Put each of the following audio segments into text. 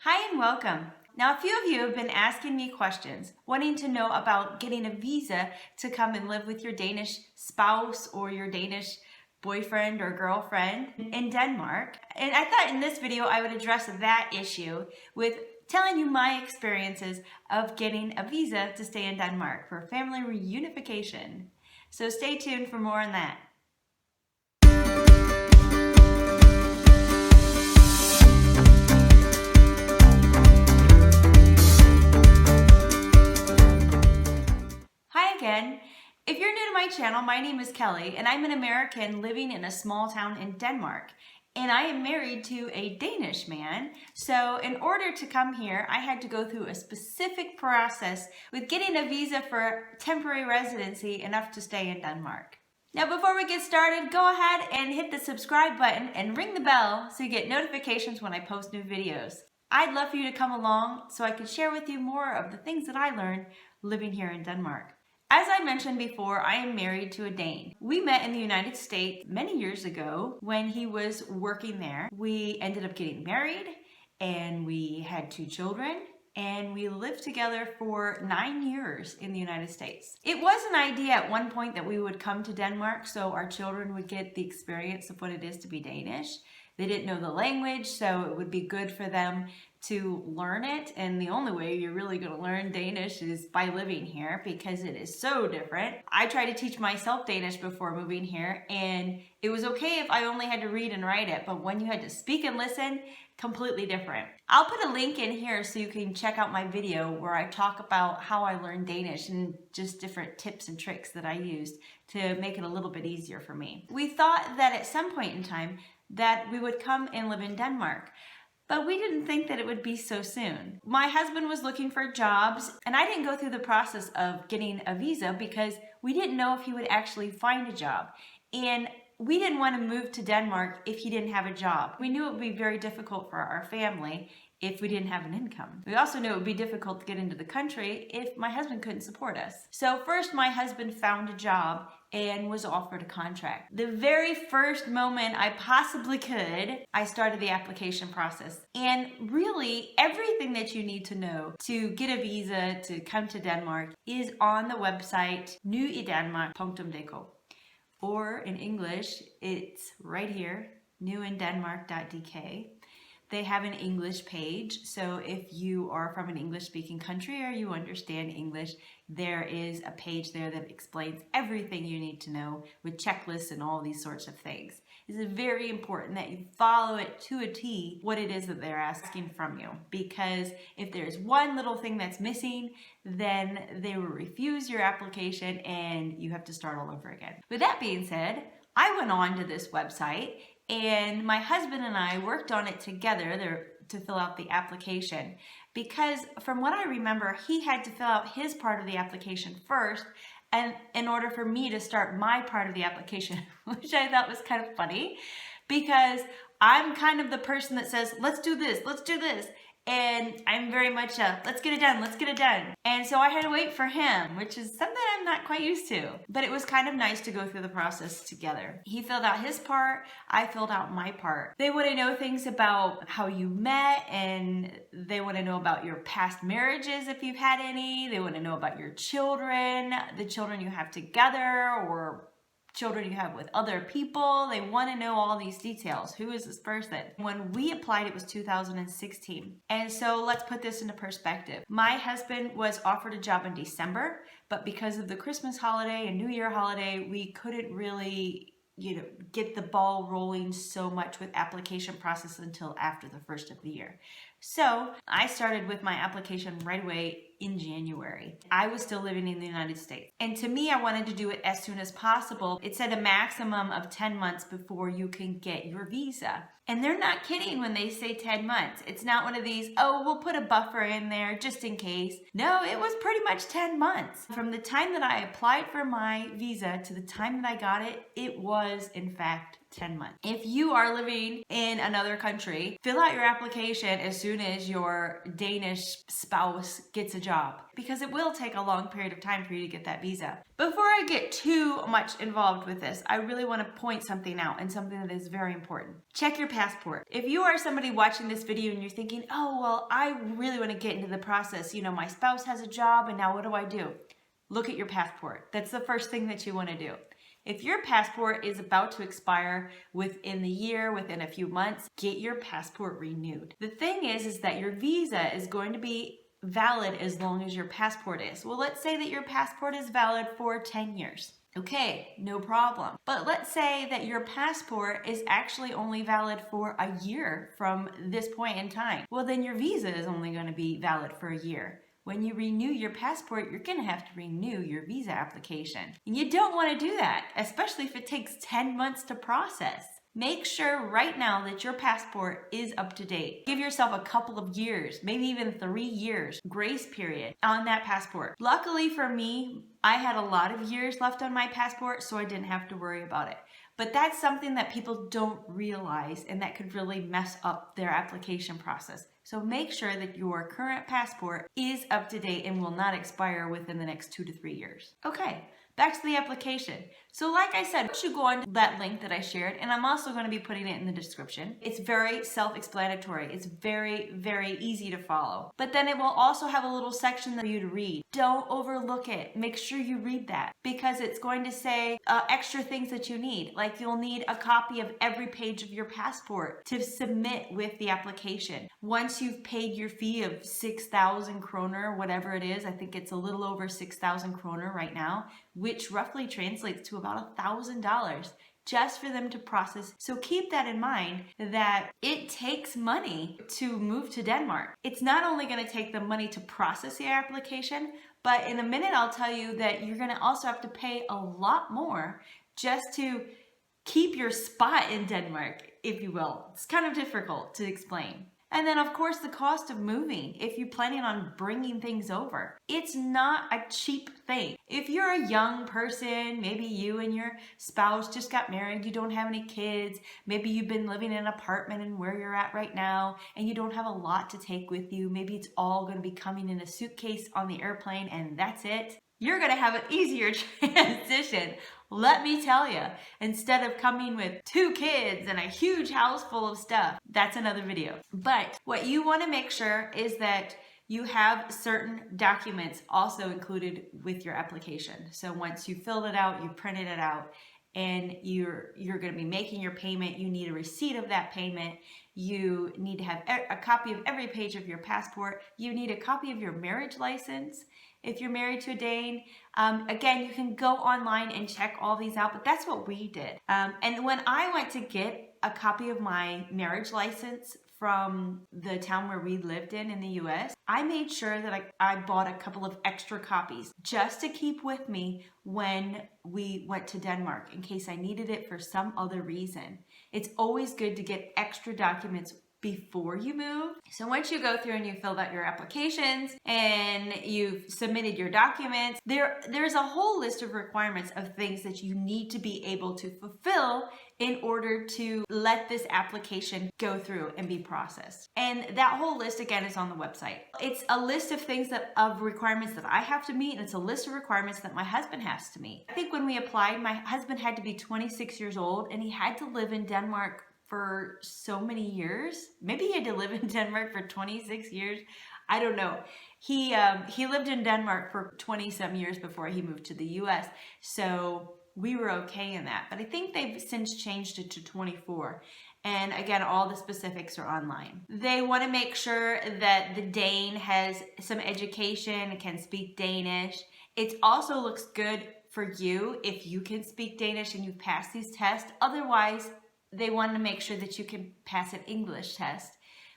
Hi and welcome. Now, a few of you have been asking me questions, wanting to know about getting a visa to come and live with your Danish spouse or your Danish boyfriend or girlfriend in Denmark. And I thought in this video I would address that issue with telling you my experiences of getting a visa to stay in Denmark for family reunification. So stay tuned for more on that. Hi again. If you're new to my channel, my name is Kelly and I'm an American living in a small town in Denmark. And I am married to a Danish man. So in order to come here, I had to go through a specific process with getting a visa for temporary residency enough to stay in Denmark. Now before we get started, go ahead and hit the subscribe button and ring the bell so you get notifications when I post new videos. I'd love for you to come along so I can share with you more of the things that I learned living here in Denmark. As I mentioned before, I am married to a Dane. We met in the United States many years ago when he was working there. We ended up getting married and we had 2 children and we lived together for 9 years in the United States. It was an idea at one point that we would come to Denmark so our children would get the experience of what it is to be Danish. They didn't know the language, so it would be good for them to learn it. And the only way you're really going to learn Danish is by living here because it is so different. I tried to teach myself Danish before moving here, and it was okay if I only had to read and write it, but when you had to speak and listen, completely different. I'll put a link in here so you can check out my video where I talk about how I learned Danish and just different tips and tricks that I used to make it a little bit easier for me. We thought that at some point in time that we would come and live in Denmark, but we didn't think that it would be so soon. My husband was looking for jobs, and I didn't go through the process of getting a visa because we didn't know if he would actually find a job. And we didn't want to move to Denmark if he didn't have a job. We knew it would be very difficult for our family if we didn't have an income. We also knew it would be difficult to get into the country if my husband couldn't support us. So first my husband found a job and was offered a contract. The very first moment I possibly could, I started the application process. And really everything that you need to know to get a visa to come to Denmark is on the website reunification.dk. Or in English, it's right here, newindenmark.dk. They have an English page, so if you are from an English-speaking country or you understand English, there is a page there that explains everything you need to know with checklists and all these sorts of things. It's very important that you follow it to a T what it is that they're asking from you, because if there's one little thing that's missing, then they will refuse your application and you have to start all over again. With that being said, I went on to this website and my husband and I worked on it together to fill out the application, because from what I remember, he had to fill out his part of the application first and in order for me to start my part of the application, which I thought was kind of funny because I'm kind of the person that says, let's do this, let's do this. And I'm very much a, let's get it done, let's get it done. And so I had to wait for him, which is something I'm not quite used to. But it was kind of nice to go through the process together. He filled out his part, I filled out my part. They want to know things about how you met, and they want to know about your past marriages if you've had any. They want to know about your children, the children you have together, or children you have with other people. They want to know all these details. Who is this person? When we applied, it was 2016. And so let's put this into perspective. My husband was offered a job in December, but because of the Christmas holiday and New Year holiday, we couldn't really get the ball rolling so much with application process until after the first of the year. So I started with my application right away in January. I was still living in the United States. And to me, I wanted to do it as soon as possible. It said a maximum of 10 months before you can get your visa. And they're not kidding when they say 10 months. It's not one of these, oh, we'll put a buffer in there just in case. No, it was pretty much 10 months. From the time that I applied for my visa to the time that I got it, it was in fact 10 months. If you are living in another country, fill out your application as soon as your Danish spouse gets a job, because it will take a long period of time for you to get that visa. Before I get too much involved with this, I really want to point something out, and something that is very important. Check your passport. If you are somebody watching this video and you're thinking, oh, well, I really want to get into the process, you know, my spouse has a job and now what do I do? Look at your passport. That's the first thing that you want to do. If your passport is about to expire within the year, within a few months, get your passport renewed. The thing is that your visa is going to be valid as long as your passport is. Well, let's say that your passport is valid for 10 years. Okay, no problem. But let's say that your passport is actually only valid for a year from this point in time. Well, then your visa is only going to be valid for a year. When you renew your passport, you're going to have to renew your visa application. And you don't want to do that, especially if it takes 10 months to process. Make sure right now that your passport is up to date. Give yourself a couple of years, maybe even 3 years grace period on that passport. Luckily for me, I had a lot of years left on my passport, so I didn't have to worry about it. But that's something that people don't realize, and that could really mess up their application process. So make sure that your current passport is up to date and will not expire within the next 2 to 3 years. Okay, back to the application. So like I said, you should go on that link that I shared, and I'm also going to be putting it in the description. It's very self-explanatory. It's very, very easy to follow. But then it will also have a little section for you to read. Don't overlook it. Make sure you read that, because it's going to say extra things that you need. Like you'll need a copy of every page of your passport to submit with the application. Once you've paid your fee of 6,000 kroner, whatever it is, I think it's a little over 6,000 kroner right now, which roughly translates to about $1,000 just for them to process. So keep that in mind, that it takes money to move to Denmark. It's not only going to take the money to process your application, but in a minute I'll tell you that you're going to also have to pay a lot more just to keep your spot in Denmark, if you will. It's kind of difficult to explain. And then of course the cost of moving, if you're planning on bringing things over. It's not a cheap thing. If you're a young person, maybe you and your spouse just got married, you don't have any kids, maybe you've been living in an apartment and where you're at right now, and you don't have a lot to take with you, maybe it's all going to be coming in a suitcase on the airplane and that's it. You're going to have an easier transition. Let me tell you, instead of coming with 2 kids and a huge house full of stuff. That's another video. But what you want to make sure is that you have certain documents also included with your application. So once you filled it out, you printed it out, and you're going to be making your payment, you need a receipt of that payment. You need to have a copy of every page of your passport. You need a copy of your marriage license. If you're married to a Dane, again, you can go online and check all these out, but that's what we did. And when I went to get a copy of my marriage license from the town where we lived in the US, I made sure that I bought a couple of extra copies just to keep with me when we went to Denmark in case I needed it for some other reason. It's always good to get extra documents before you move. So once you go through and you filled out your applications and you've submitted your documents, there's a whole list of requirements of things that you need to be able to fulfill in order to let this application go through and be processed. And that whole list again is on the website. It's a list of things of requirements that I have to meet, and it's a list of requirements that my husband has to meet. I think when we applied, my husband had to be 26 years old and he had to live in Denmark for so many years. Maybe he had to live in Denmark for 26 years. I don't know. He lived in Denmark for 20-some years before he moved to the US. So we were okay in that. But I think they've since changed it to 24. And again, all the specifics are online. They want to make sure that the Dane has some education and can speak Danish. It also looks good for you if you can speak Danish and you've passed these tests. Otherwise, they want to make sure that you can pass an English test.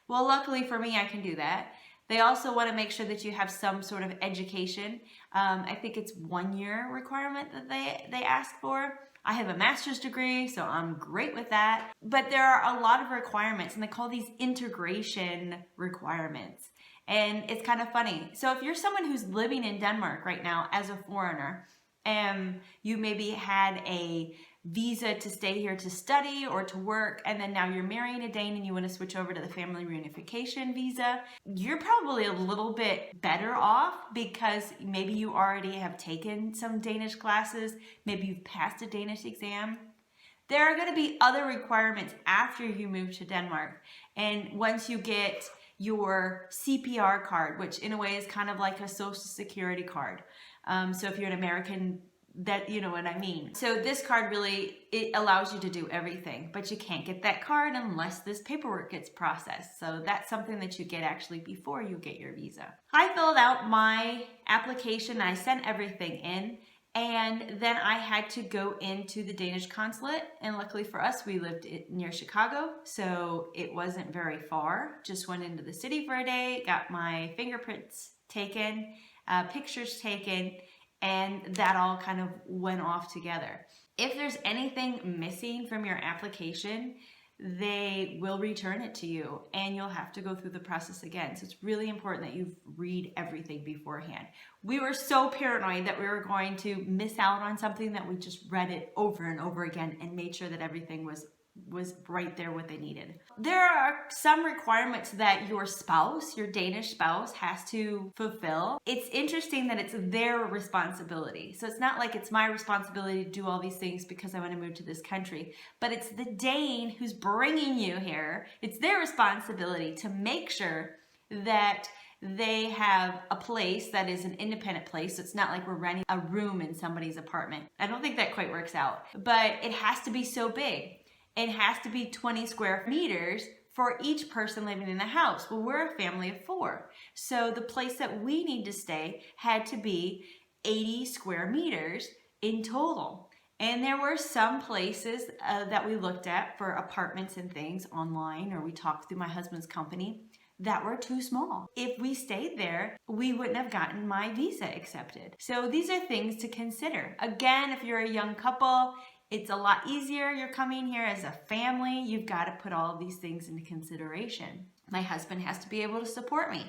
Well, luckily for me, I can do that. They also want to make sure that you have some sort of education. I think it's 1 year requirement that they ask for. I have a master's degree, so I'm great with that. But there are a lot of requirements, and they call these integration requirements. And it's kind of funny. So if you're someone who's living in Denmark right now as a foreigner, and you maybe had a visa to stay here to study or to work, and then now you're marrying a Dane and you want to switch over to the family reunification visa, you're probably a little bit better off because maybe you already have taken some Danish classes, maybe you've passed a Danish exam. There are going to be other requirements after you move to Denmark, and once you get your CPR card, which in a way is kind of like a social security card. So if you're an American, that you know what I mean. So this card really, it allows you to do everything, but you can't get that card unless this paperwork gets processed. So that's something that you get actually before you get your visa. I filled out my application, I sent everything in, and then I had to go into the Danish consulate, and luckily for us, we lived near Chicago, so it wasn't very far. Just went into the city for a day, got my fingerprints taken, pictures taken, and that all kind of went off together. If there's anything missing from your application, they will return it to you and you'll have to go through the process again. So it's really important that you read everything beforehand. We were so paranoid that we were going to miss out on something that we just read it over and over again and made sure that everything was right there what they needed. There are some requirements that your spouse, your Danish spouse, has to fulfill. It's interesting that it's their responsibility. So it's not like it's my responsibility to do all these things because I want to move to this country, but it's the Dane who's bringing you here. It's their responsibility to make sure that they have a place that is an independent place. So it's not like we're renting a room in somebody's apartment. I don't think that quite works out, but it has to be so big. It has to be 20 square meters for each person living in the house. Well, we're a family of 4. So the place that we need to stay had to be 80 square meters in total. And there were some places that we looked at for apartments and things online, or we talked through my husband's company, that were too small. If we stayed there, we wouldn't have gotten my visa accepted. So these are things to consider. Again, if you're a young couple, it's a lot easier. You're coming here as a family. You've got to put all of these things into consideration. My husband has to be able to support me.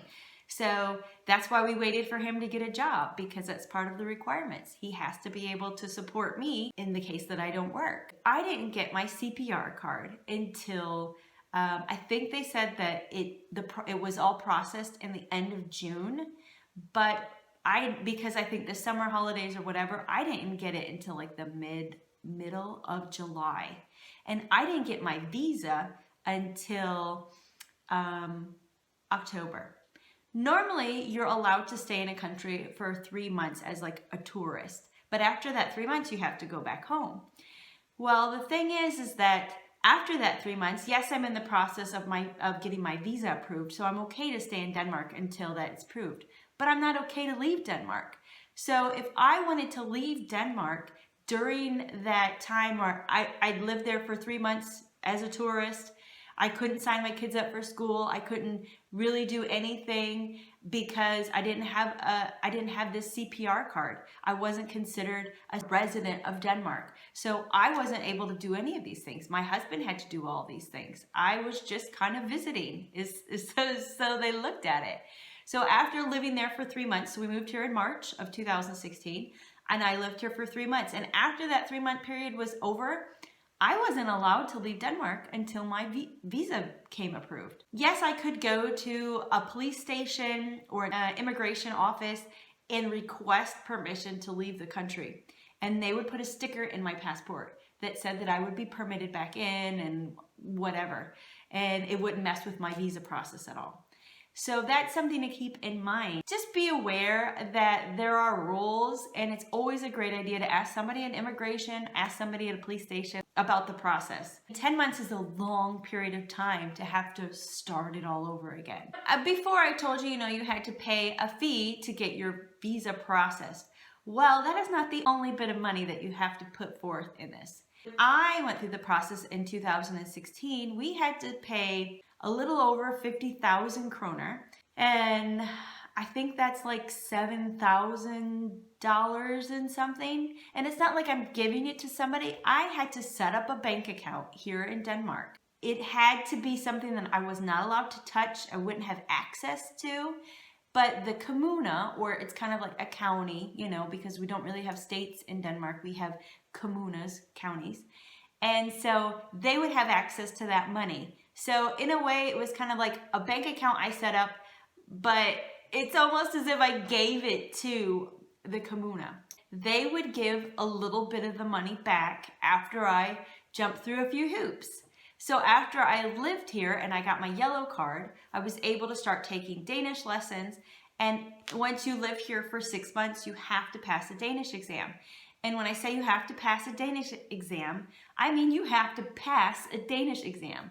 So that's why we waited for him to get a job, because that's part of the requirements. He has to be able to support me in the case that I don't work. I didn't get my CPR card until I think they said that it was all processed in the end of June, but because I think the summer holidays or whatever, I didn't get it until like the middle of July, and I didn't get my visa until October. Normally, you're allowed to stay in a country for 3 months as like a tourist, but after that 3 months, you have to go back home. Well, the thing is that after that 3 months, yes, I'm in the process of getting my visa approved, so I'm okay to stay in Denmark until that's approved, but I'm not okay to leave Denmark. So if I wanted to leave Denmark during that time where I'd lived there for 3 months as a tourist, I couldn't sign my kids up for school. I couldn't really do anything because I didn't have this CPR card. I wasn't considered a resident of Denmark. So I wasn't able to do any of these things. My husband had to do all these things. I was just kind of visiting, so they looked at it. So after living there for 3 months, so we moved here in March of 2016, and I lived here for 3 months. And after that 3-month period was over, I wasn't allowed to leave Denmark until my visa came approved. Yes, I could go to a police station or an immigration office and request permission to leave the country. And they would put a sticker in my passport that said that I would be permitted back in and whatever. And it wouldn't mess with my visa process at all. So that's something to keep in mind. Just be aware that there are rules, and it's always a great idea to ask somebody in immigration, ask somebody at a police station about the process. 10 months is a long period of time to have to start it all over again. Before I told you, you had to pay a fee to get your visa processed. Well, that is not the only bit of money that you have to put forth in this. I went through the process in 2016. We had to pay a little over 50,000 kroner, and I think that's like $7,000 and something. And it's not like I'm giving it to somebody. I had to set up a bank account here in Denmark. It had to be something that I was not allowed to touch, I wouldn't have access to, But the kommune, or it's kind of like a county, you know, because we don't really have states in Denmark, we have kommunes, counties. And so they would have access to that money. So in a way, it was kind of like a bank account I set up, but it's almost as if I gave it to the kommune. They would give a little bit of the money back after I jumped through a few hoops. So after I lived here and I got my yellow card, I was able to start taking Danish lessons. And once you live here for 6 months, you have to pass a Danish exam. And when I say you have to pass a Danish exam, I mean you have to pass a Danish exam.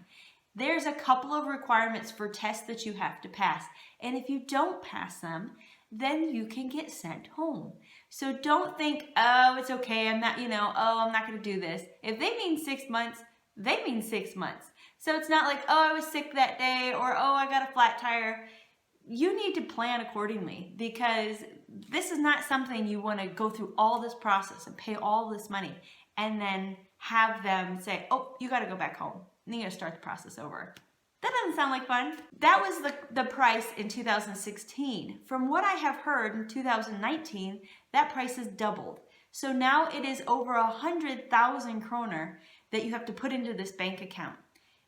There's a couple of requirements for tests that you have to pass. And if you don't pass them, then you can get sent home. So don't think, oh, it's okay, I'm not, I'm not gonna do this. If they mean 6 months, they mean 6 months. So it's not like, oh, I was sick that day, or oh, I got a flat tire. You need to plan accordingly, because this is not something you want to go through all this process and pay all this money and then have them say, oh, you got to go back home. And you got to start the process over. That doesn't sound like fun. That was the price in 2016. From what I have heard in 2019, that price has doubled. So now it is over 100,000 kroner that you have to put into this bank account.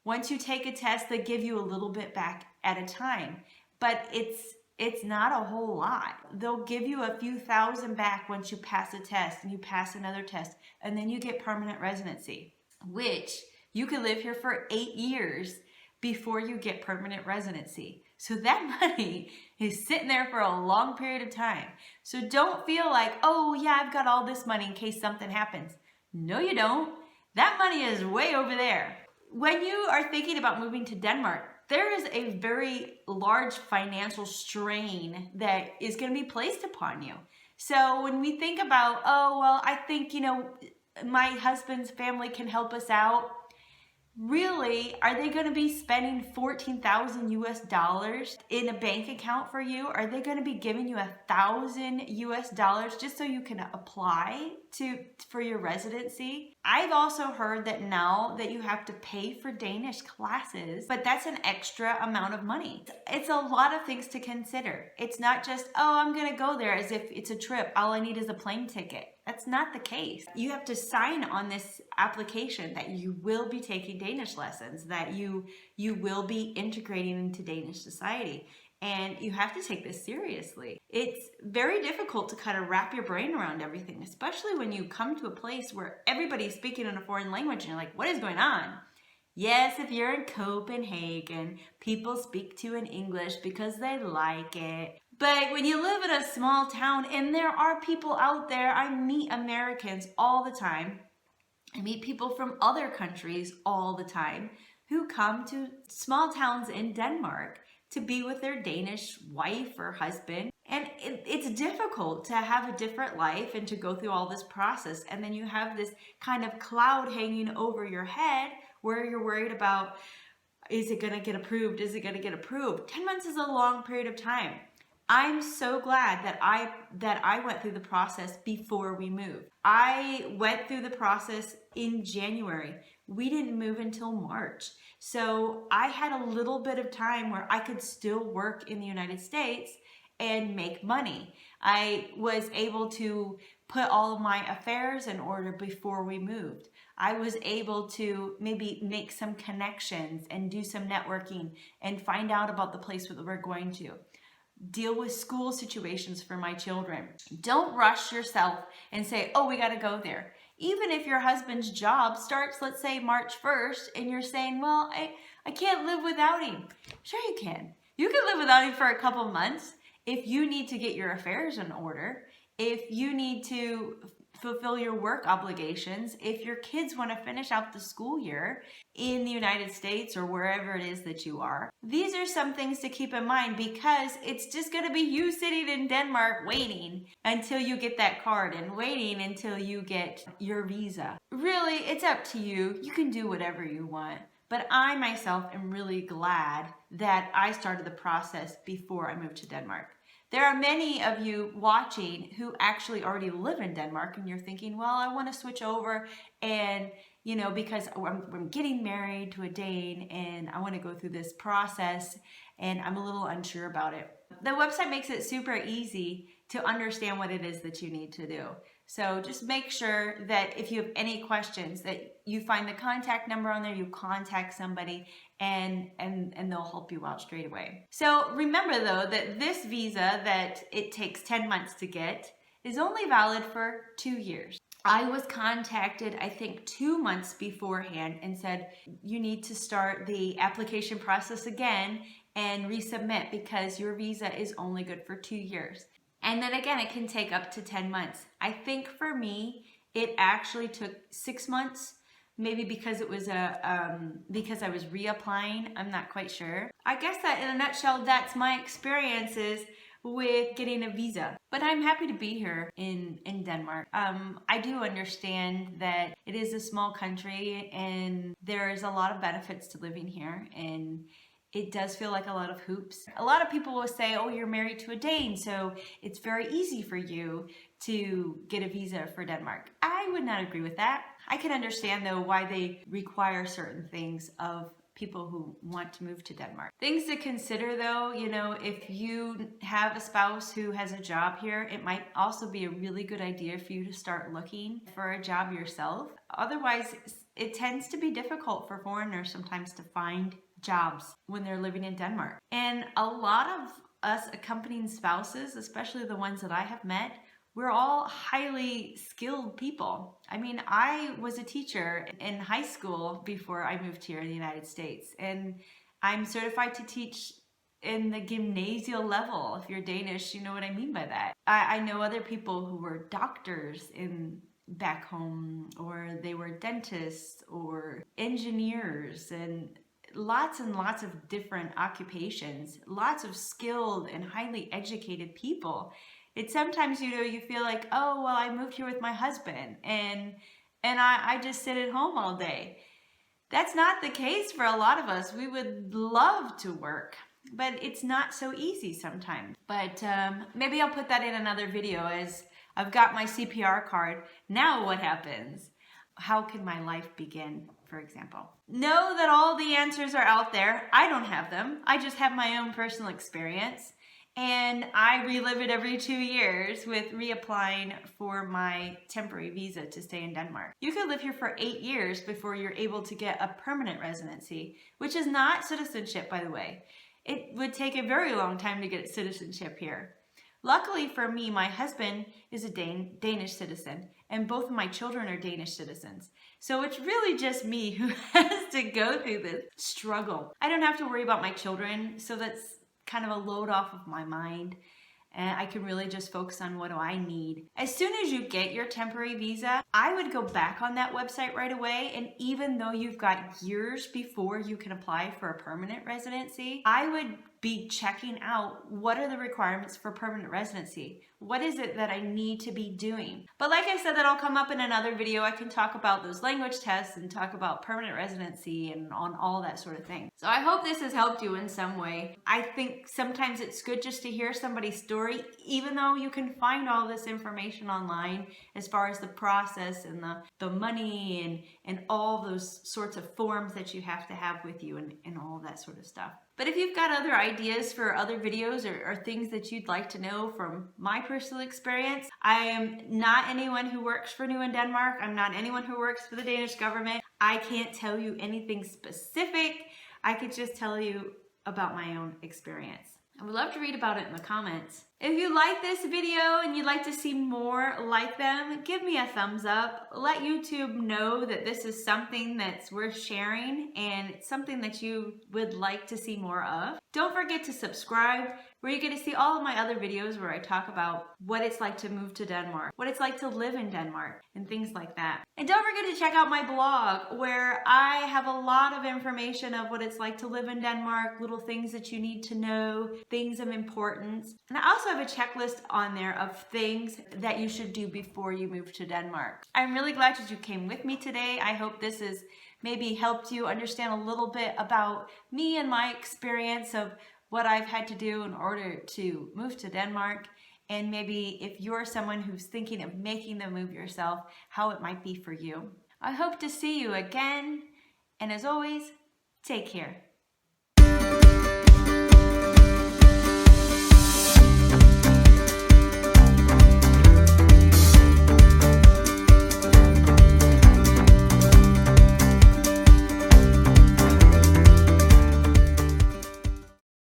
Once you take a test, they give you a little bit back at a time. But it's not a whole lot. They'll give you a few thousand back once you pass a test and you pass another test, and then you get permanent residency, which you could live here for 8 years before you get permanent residency. So that money is sitting there for a long period of time. So don't feel like, oh yeah, I've got all this money in case something happens. No, you don't. That money is way over there. When you are thinking about moving to Denmark, there is a very large financial strain that is going to be placed upon you. So when we think about, oh, well, I think, my husband's family can help us out. Really, are they going to be spending 14,000 US dollars in a bank account for you? Are they going to be giving you 1,000 US dollars just so you can apply for your residency? I've also heard that now that you have to pay for Danish classes, but that's an extra amount of money. It's a lot of things to consider. It's not just, oh, I'm going to go there as if it's a trip. All I need is a plane ticket. That's not the case. You have to sign on this application that you will be taking Danish lessons, that you will be integrating into Danish society. And you have to take this seriously. It's very difficult to kind of wrap your brain around everything, especially when you come to a place where everybody's speaking in a foreign language and you're like, what is going on? Yes, if you're in Copenhagen, people speak to you in English because they like it. But when you live in a small town and there are people out there, I meet Americans all the time. I meet people from other countries all the time who come to small towns in Denmark to be with their Danish wife or husband. And it's difficult to have a different life and to go through all this process. And then you have this kind of cloud hanging over your head where you're worried about, is it gonna get approved? Is it gonna get approved? 10 months is a long period of time. I'm so glad that I went through the process before we moved. I went through the process in January. We didn't move until March. So I had a little bit of time where I could still work in the United States and make money. I was able to put all of my affairs in order before we moved. I was able to maybe make some connections and do some networking and find out about the place that we're going to. Deal with school situations for my children. Don't rush yourself and say, oh, we got to go there. Even if your husband's job starts, let's say March 1st, and you're saying, well, I can't live without him. Sure you can. You can live without him for a couple months if you need to get your affairs in order, if you need to fulfill your work obligations, if your kids want to finish out the school year in the United States or wherever it is that you are. These are some things to keep in mind, because it's just going to be you sitting in Denmark waiting until you get that card and waiting until you get your visa. Really, it's up to you. You can do whatever you want. But I myself am really glad that I started the process before I moved to Denmark. There are many of you watching who actually already live in Denmark, and you're thinking, well, I want to switch over and, because I'm getting married to a Dane and I want to go through this process and I'm a little unsure about it. the website makes it super easy to understand what it is that you need to do. So just make sure that if you have any questions that you find the contact number on there, you contact somebody and they'll help you out straight away. So remember though that this visa that it takes 10 months to get is only valid for 2 years. I was contacted, I think 2 months beforehand and said, you need to start the application process again and resubmit because your visa is only good for 2 years. And then again, it can take up to 10 months. I think for me, it actually took 6 months, maybe because it was because I was reapplying. I'm not quite sure. I guess that in a nutshell, that's my experiences with getting a visa. But I'm happy to be here in Denmark. I do understand that it is a small country and there's a lot of benefits to living here, and it does feel like a lot of hoops. A lot of people will say, oh, you're married to a Dane, so it's very easy for you to get a visa for Denmark. I would not agree with that. I can understand though why they require certain things of people who want to move to Denmark. Things to consider though, you know, if you have a spouse who has a job here, it might also be a really good idea for you to start looking for a job yourself. Otherwise, it tends to be difficult for foreigners sometimes to find jobs when they're living in Denmark. And a lot of us accompanying spouses, especially the ones that I have met, we're all highly skilled people. I mean, I was a teacher in high school before I moved here in the United States, and I'm certified to teach in the gymnasial level. If you're Danish, you know what I mean by that. I know other people who were doctors back home, or they were dentists or engineers, and lots of different occupations, lots of skilled and highly educated people. It's sometimes, you know, you feel like, oh, well, I moved here with my husband and I just sit at home all day. That's not the case for a lot of us. We would love to work, but it's not so easy sometimes. But maybe I'll put that in another video, as I've got my CPR card. Now what happens? How can my life begin, for example? Know that all the answers are out there. I don't have them. I just have my own personal experience. And I relive it every 2 years with reapplying for my temporary visa to stay in Denmark. You could live here for 8 years before you're able to get a permanent residency, which is not citizenship, by the way. It would take a very long time to get citizenship here. Luckily for me, my husband is a Danish citizen, and both of my children are Danish citizens. So it's really just me who has to go through this struggle. I don't have to worry about my children, so that's kind of a load off of my mind, and I can really just focus on what do I need. As soon as you get your temporary visa, I would go back on that website right away, and even though you've got years before you can apply for a permanent residency, I would be checking out what are the requirements for permanent residency. What is it that I need to be doing? But like I said, that'll come up in another video. I can talk about those language tests and talk about permanent residency and on all that sort of thing. So I hope this has helped you in some way. I think sometimes it's good just to hear somebody's story, even though you can find all this information online as far as the process and the money and all those sorts of forms that you have to have with you and all that sort of stuff. But if you've got other ideas for other videos or things that you'd like to know from my personal experience, I am not anyone who works for New in Denmark. I'm not anyone who works for the Danish government. I can't tell you anything specific. I could just tell you about my own experience. I would love to read about it in the comments. If you like this video and you'd like to see more like them, give me a thumbs up. Let YouTube know that this is something that's worth sharing and it's something that you would like to see more of. Don't forget to subscribe, where you get to see all of my other videos where I talk about what it's like to move to Denmark, what it's like to live in Denmark, and things like that. And don't forget to check out my blog, where I have a lot of information of what it's like to live in Denmark, little things that you need to know, things of importance. And I also have a checklist on there of things that you should do before you move to Denmark. I'm really glad that you came with me today. I hope this has maybe helped you understand a little bit about me and my experience of what I've had to do in order to move to Denmark, and maybe if you're someone who's thinking of making the move yourself, how it might be for you. I hope to see you again, and as always, take care.